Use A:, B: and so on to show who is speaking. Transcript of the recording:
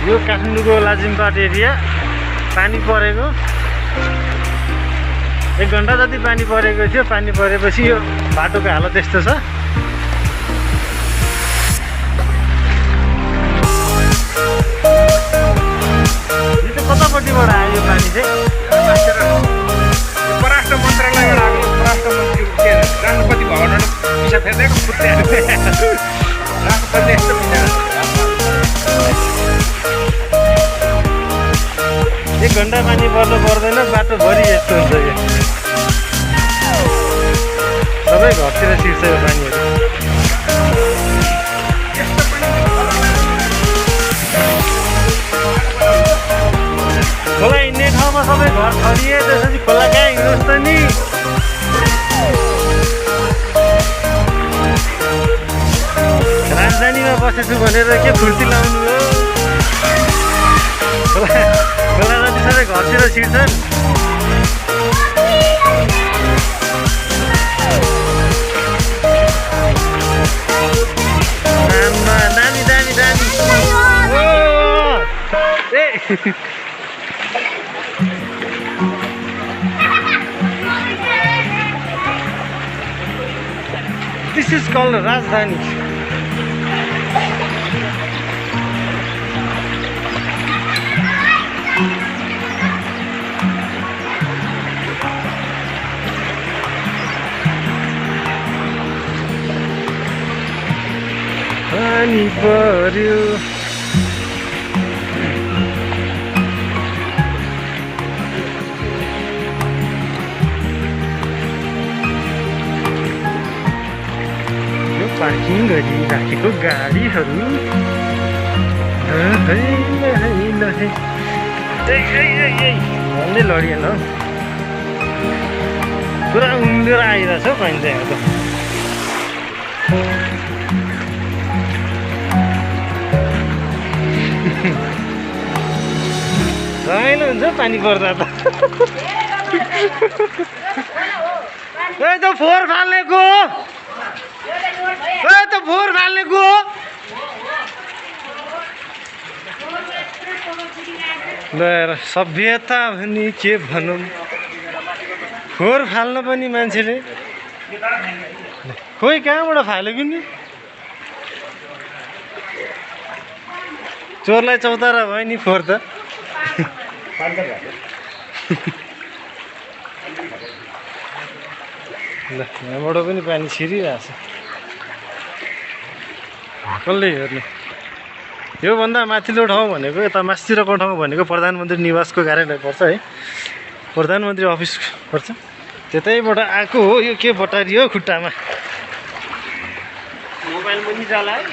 A: यो काठमाडौँको लाजिमबाट एरिया पानी परेको 1 घन्टा जति पानी परेको थियो। पानी परेपछि यो बाटोको हालत यस्तो छ। यो चाहिँ कतापट्टिबाट आयो यो पानी चाहिँ?
B: परराष्ट्र मन्त्रालयबाट आएको। परराष्ट्र मन्त्री राष्ट्रपति भवनबाट पैसा फेर्दैको फुट्यायो। राष्ट्रपतिले यस्तो पैसा
A: 1 घन्टा पानी पर्नु पर्दैन, बाटोभरि यस्तो हुन्छ। यो सबै घरतिर छिर्छ यो पानीहरू। खोला हिँड्ने ठाउँमा सबै घर छरिए, त्यसपछि खोला कहाँ हिँड्नुहोस् त नि। राजधानीमा बसेछु भनेर के फुर्ती लाउनु हो? खोला जति सबै घरतिर छिर्छन्। दामी दामी दामी। This is called Rajdhani. पानी पर्यो। पार्किङ गरिराखेको गाडीहरू भन्दै लडिएन हौ। पुरा उम्लेर आइरहेछ हौ पानी चाहिँ। यहाँ त रमाइलो हुन्छ पानी पर्दा त। त फोहोर फाल्नेको त फोहोर फाल्नेको ल सभ्यता भनी के भनौँ, फोहोर फाल्न पनि मान्छेले खोइ कहाँबाट फालेको नि। चोरलाई चौतारा भयो नि फोहोर त। ल यहाँबाट पनि पानी छिरिरहेछ। कसले हेर्ने? योभन्दा माथिल्लो ठाउँ भनेको यता मास्तिरको ठाउँ भनेको प्रधानमन्त्री निवासको कार्यालय पर्छ है। प्रधानमन्त्री अफिस पर्छ, त्यतैबाट आएको हो। यो के बटारी हो खुट्टामा?
B: मोबाइल पनि जाला है।